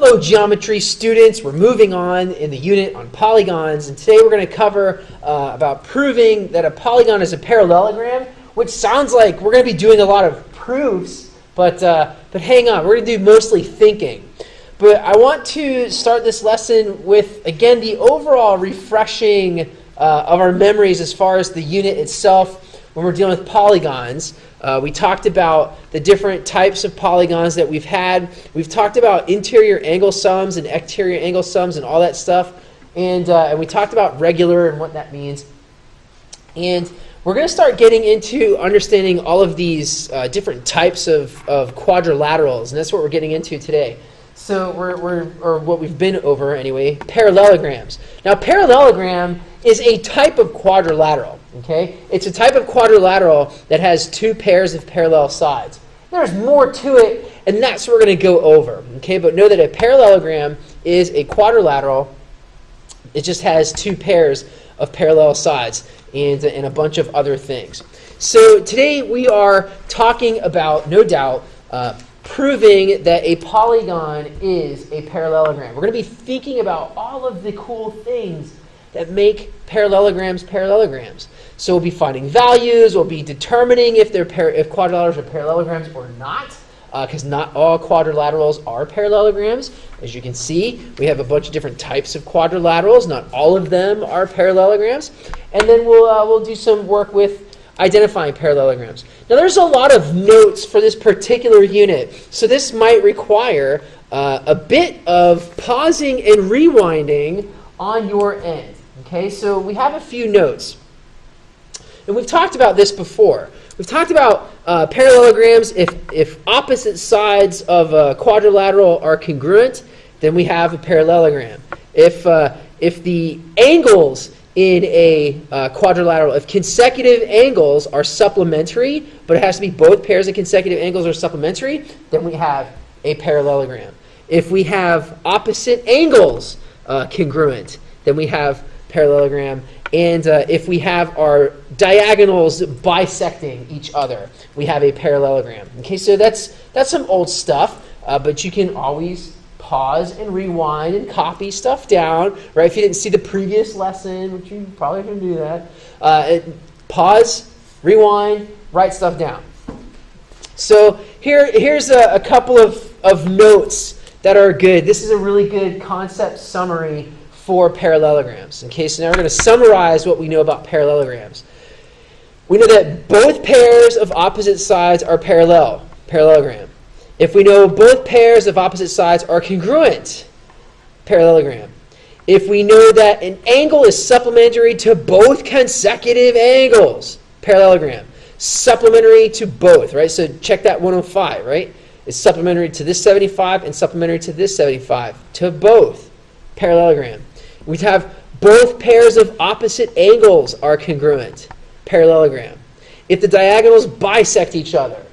Hello geometry students, we're moving on in the unit on polygons, and today we're going to cover about proving that a polygon is a parallelogram, which sounds like we're going to be doing a lot of proofs, but hang on, we're going to do mostly thinking. But I want to start this lesson with, again, the overall refreshing of our memories as far as the unit itself when we're dealing with polygons. We talked about the different types of polygons that we've had. We've talked about interior angle sums and exterior angle sums and all that stuff. And we talked about regular and what that means. And we're going to start getting into understanding all of these different types of quadrilaterals. And that's what we're getting into today. So or what we've been over anyway, parallelograms. Now, parallelogram is a type of quadrilateral. Okay, it's a type of quadrilateral that has two pairs of parallel sides. There's more to it, and that's what we're going to go over. Okay, but know that a parallelogram is a quadrilateral. It just has two pairs of parallel sides and a bunch of other things. So today we are talking about, no doubt, proving that a polygon is a parallelogram. We're going to be thinking about all of the cool things that make parallelograms parallelograms. So we'll be finding values, we'll be determining if quadrilaterals are parallelograms or not, because not all quadrilaterals are parallelograms. As you can see, we have a bunch of different types of quadrilaterals. Not all of them are parallelograms. And then we'll do some work with identifying parallelograms. Now there's a lot of notes for this particular unit, so this might require a bit of pausing and rewinding on your end. Okay, so we have a few notes. And we've talked about this before. We've talked about parallelograms. If opposite sides of a quadrilateral are congruent, then we have a parallelogram. If the angles in a quadrilateral, if consecutive angles are supplementary, but it has to be both pairs of consecutive angles are supplementary, then we have a parallelogram. If we have opposite angles congruent, then we have parallelogram. And if we have our diagonals bisecting each other, we have a parallelogram. Okay, so that's some old stuff, but you can always pause and rewind and copy stuff down, right? If you didn't see the previous lesson, which you probably can do that, pause, rewind, write stuff down. So here's a couple of notes that are good. This is a really good concept summary for parallelograms. Okay, so now we're going to summarize what we know about parallelograms. We know that both pairs of opposite sides are parallelogram. If we know both pairs of opposite sides are congruent, parallelogram. If we know that an angle is supplementary to both consecutive angles, parallelogram. Supplementary to both, right? So check that 105, right? It's supplementary to this 75 and supplementary to this 75, to both, parallelogram. We have both pairs of opposite angles are congruent, parallelogram. If the diagonals bisect each other,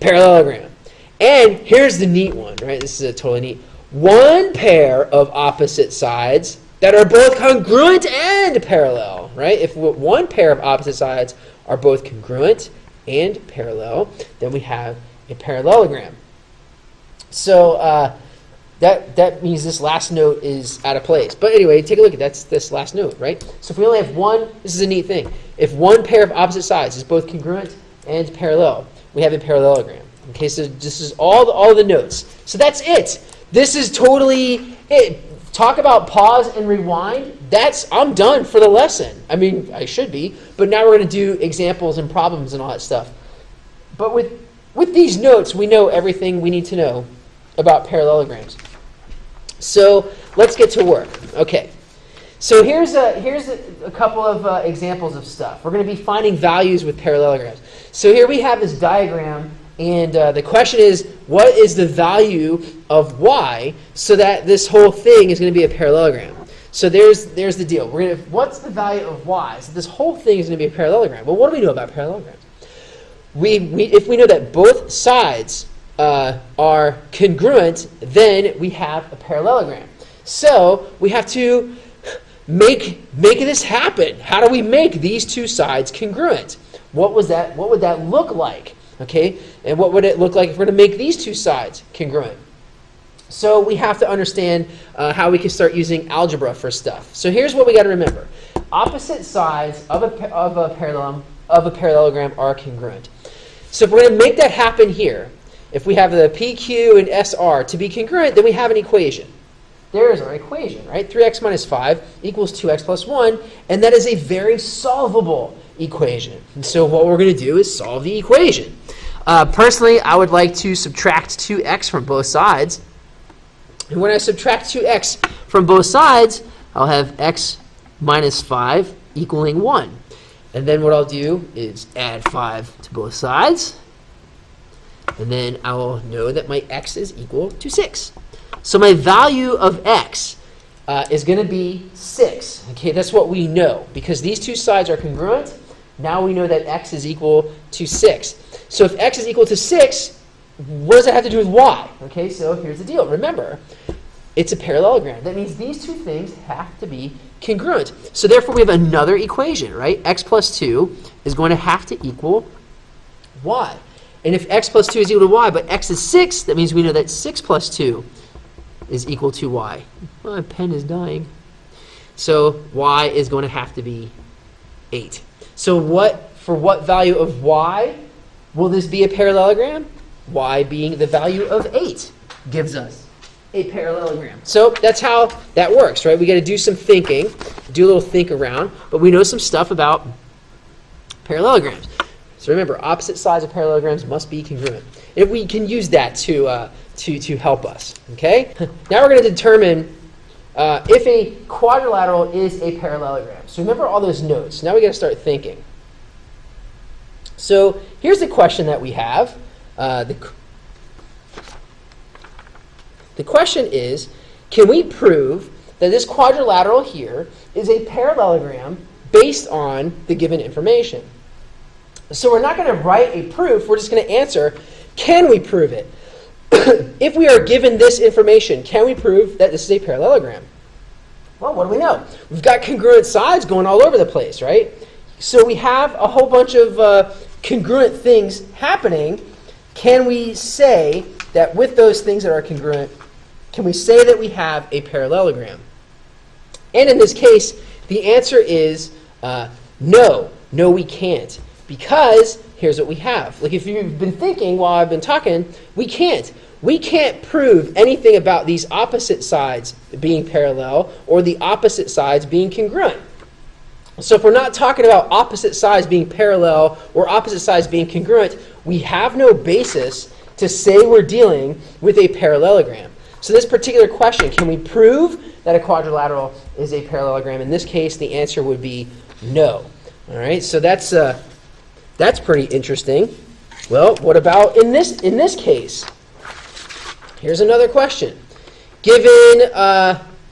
parallelogram. And here's the neat one, right? This is a totally neat. One pair of opposite sides that are both congruent and parallel, right? If one pair of opposite sides are both congruent and parallel, then we have a parallelogram. So that means this last note is out of place. But anyway, take a look at this last note, right? So if we only have one, this is a neat thing. If one pair of opposite sides is both congruent and parallel, we have a parallelogram. Okay, so this is all the notes. So that's it. This is totally it. Talk about pause and rewind. I'm done for the lesson. I mean, I should be, but now we're going to do examples and problems and all that stuff. But with these notes, we know everything we need to know about parallelograms. So let's get to work. Okay. So here's a couple of examples of stuff. We're going to be finding values with parallelograms. So here we have this diagram, and the question is, what is the value of y so that this whole thing is going to be a parallelogram? So there's the deal. What's the value of y so this whole thing is going to be a parallelogram? Well, what do we know about parallelograms? If we know that both sides are congruent, then we have a parallelogram. So we have to make this happen. How do we make these two sides congruent? What would that look like? Okay, and what would it look like if we're going to make these two sides congruent? So we have to understand how we can start using algebra for stuff. So here's what we got to remember. Opposite sides of a parallelogram are congruent. So if we're going to make that happen here, if we have the PQ and SR to be congruent, then we have an equation. There's our equation, right? 3x minus 5 equals 2x plus 1, and that is a very solvable equation. And so what we're going to do is solve the equation. Personally, I would like to subtract 2x from both sides. And when I subtract 2x from both sides, I'll have x minus 5 equaling 1. And then what I'll do is add 5 to both sides. And then I will know that my x is equal to 6. So my value of x is going to be 6. Okay, that's what we know. Because these two sides are congruent, now we know that x is equal to 6. So if x is equal to 6, what does that have to do with y? Okay, so here's the deal. Remember, it's a parallelogram. That means these two things have to be congruent. So therefore, we have another equation, right? X plus 2 is going to have to equal y. And if x plus 2 is equal to y, but x is 6, that means we know that 6 plus 2 is equal to y. My pen is dying. So y is going to have to be 8. So for what value of y will this be a parallelogram? Y being the value of 8 gives us a parallelogram. So that's how that works, right? We got to do some thinking, do a little think around, but we know some stuff about parallelograms. So remember, opposite sides of parallelograms must be congruent. And we can use that to help us. Okay? Now we're going to determine if a quadrilateral is a parallelogram. So remember all those notes. Now we got to start thinking. So here's the question that we have. The question is, can we prove that this quadrilateral here is a parallelogram based on the given information? So we're not going to write a proof. We're just going to answer, can we prove it? If we are given this information, can we prove that this is a parallelogram? Well, what do we know? We've got congruent sides going all over the place, right? So we have a whole bunch of congruent things happening. Can we say that with those things that are congruent, can we say that we have a parallelogram? And in this case, the answer is no. No, we can't. Because here's what we have. Like if you've been thinking while I've been talking, we can't. We can't prove anything about these opposite sides being parallel or the opposite sides being congruent. So if we're not talking about opposite sides being parallel or opposite sides being congruent, we have no basis to say we're dealing with a parallelogram. So this particular question, can we prove that a quadrilateral is a parallelogram? In this case, the answer would be no. All right, so that's pretty interesting. Well, what about in this case? Here's another question. Given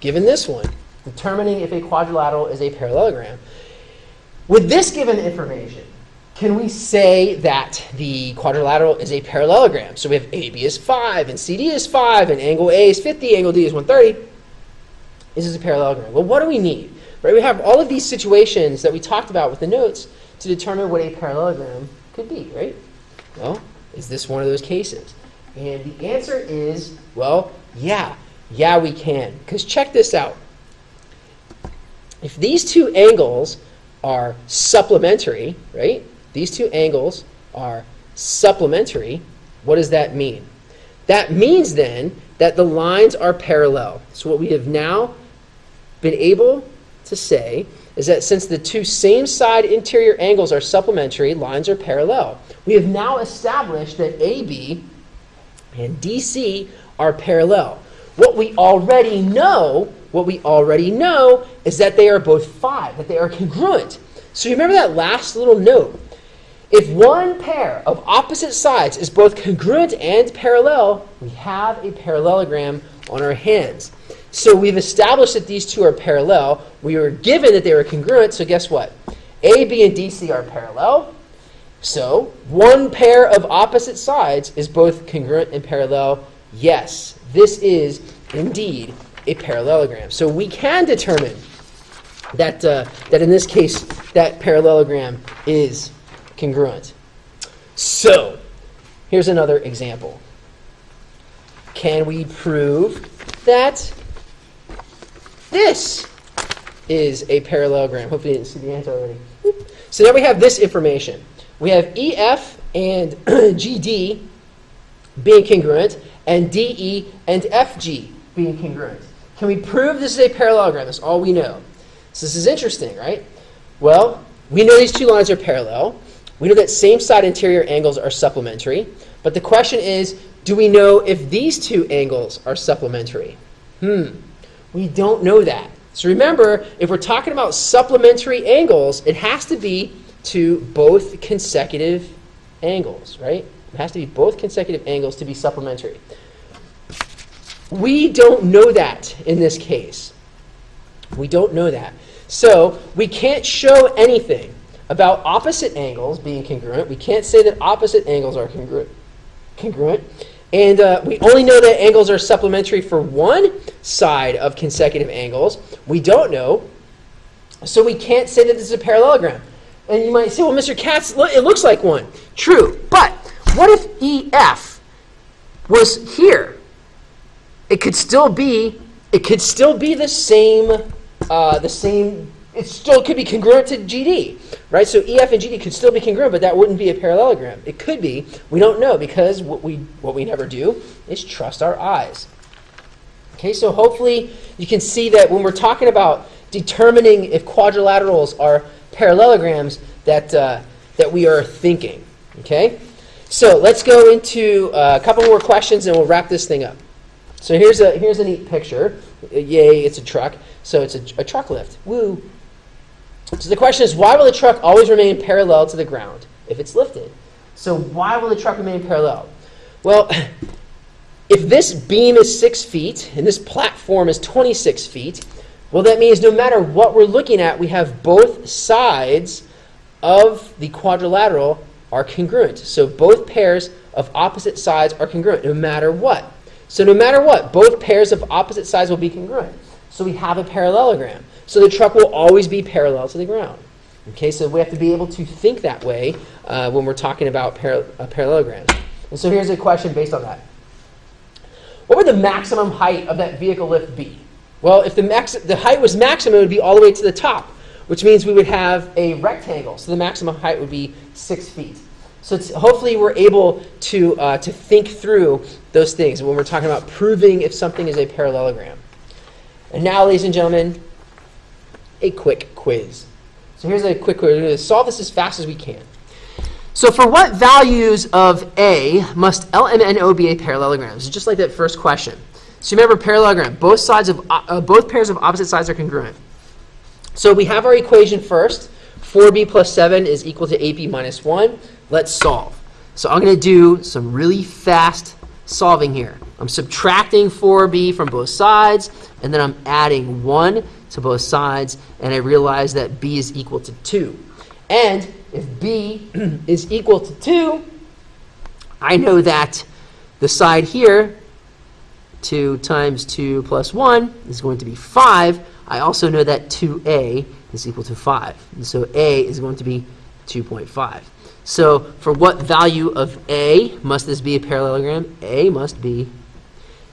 this one, determining if a quadrilateral is a parallelogram, with this given information, can we say that the quadrilateral is a parallelogram? So we have AB is 5, and CD is 5, and angle A is 50, angle D is 130. This is a parallelogram. Well, what do we need? Right? We have all of these situations that we talked about with the notes to determine what a parallelogram could be, right? Well, is this one of those cases? And the answer is, well, yeah, we can. Because check this out. If these two angles are supplementary, right? These two angles are supplementary. What does that mean? That means then that the lines are parallel. So what we have now been able to say is that since the two same side interior angles are supplementary, lines are parallel. We have now established that AB and DC are parallel. What we already know is that they are both 5, that they are congruent. So you remember that last little note. If one pair of opposite sides is both congruent and parallel, we have a parallelogram on our hands. So we've established that these two are parallel. We were given that they were congruent, so guess what? A, B, and DC are parallel. So one pair of opposite sides is both congruent and parallel. Yes, this is indeed a parallelogram. So we can determine that in this case, that parallelogram is congruent. So here's another example. can we prove that this is a parallelogram? Hopefully you didn't see the answer already. So now we have this information. We have EF and GD being congruent, and DE and FG being congruent. Can we prove this is a parallelogram? That's all we know. So this is interesting, right? Well, we know these two lines are parallel. We know that same-side interior angles are supplementary. But the question is, do we know if these two angles are supplementary? We don't know that. So remember, if we're talking about supplementary angles, it has to be to both consecutive angles, right? It has to be both consecutive angles to be supplementary. We don't know that in this case. We don't know that. So we can't show anything about opposite angles being congruent. We can't say that opposite angles are congruent. And we only know that angles are supplementary for one side of consecutive angles. We don't know. So we can't say that this is a parallelogram. And you might say, well, Mr. Katz, it looks like one. True. But what if EF was here? It could still be the same. It still could be congruent to GD, right? So EF and GD could still be congruent, but that wouldn't be a parallelogram. It could be. We don't know, because what we never do is trust our eyes. Okay, so hopefully you can see that when we're talking about determining if quadrilaterals are parallelograms, that we are thinking. Okay, so let's go into a couple more questions, and we'll wrap this thing up. So here's a neat picture. Yay, it's a truck. So it's a truck lift. Woo. So the question is, why will the truck always remain parallel to the ground if it's lifted? So why will the truck remain parallel? Well, if this beam is 6 feet and this platform is 26 feet, well, that means no matter what we're looking at, we have both sides of the quadrilateral are congruent. So both pairs of opposite sides are congruent no matter what. So no matter what, both pairs of opposite sides will be congruent. So we have a parallelogram. So the truck will always be parallel to the ground. Okay, so we have to be able to think that way when we're talking about parallelograms. And so here's a question based on that. What would the maximum height of that vehicle lift be? Well, if the height was maximum, it would be all the way to the top, which means we would have a rectangle. So the maximum height would be 6 feet. So hopefully we're able to think through those things when we're talking about proving if something is a parallelogram. And now, ladies and gentlemen, a quick quiz. So here's a quick quiz. We're going to solve this as fast as we can. So for what values of A must L and NO be a parallelogram? This is just like that first question. So remember, parallelogram. Both pairs of opposite sides are congruent. So we have our equation first. 4b plus 7 is equal to 8b minus 1. Let's solve. So I'm going to do some really fast solving here. I'm subtracting 4b from both sides, and then I'm adding 1 to both sides, and I realize that b is equal to 2. And if b is equal to 2, I know that the side here, 2 times 2 plus 1, is going to be 5. I also know that 2a is equal to 5. And so a is going to be 2.5. So for what value of a must this be a parallelogram? A must be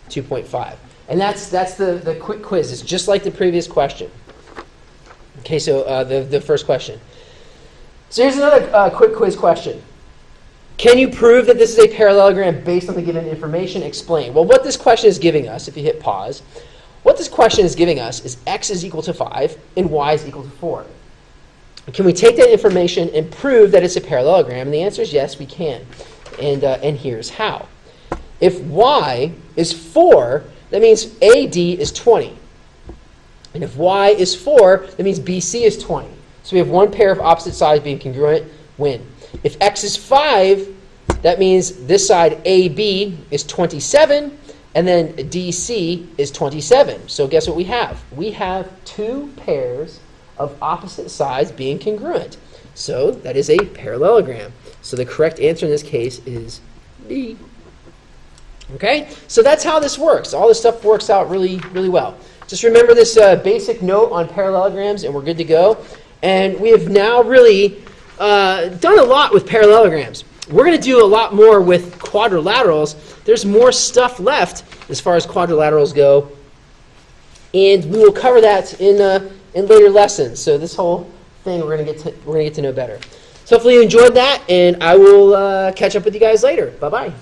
2.5. And that's the quick quiz. It's just like the previous question. Okay, so the first question. So here's another quick quiz question. Can you prove that this is a parallelogram based on the given information? Explain. Well, what this question is giving us, if you hit pause, what this question is giving us is x is equal to 5 and y is equal to 4. Can we take that information and prove that it's a parallelogram? And the answer is yes, we can. And here's how. If y is 4, that means AD is 20. And if y is 4, that means BC is 20. So we have one pair of opposite sides being congruent, win. If x is 5, that means this side AB is 27, and then DC is 27. So guess what we have? We have two pairs of opposite sides being congruent. So that is a parallelogram. So the correct answer in this case is B. Okay? So that's how this works. All this stuff works out really, really well. Just remember this basic note on parallelograms, and we're good to go. And we have now really done a lot with parallelograms. we're going to do a lot more with quadrilaterals. There's more stuff left as far as quadrilaterals go, and we will cover that in later lessons. So this whole thing we're going to get to know better. So hopefully you enjoyed that, and I will catch up with you guys later. Bye-bye.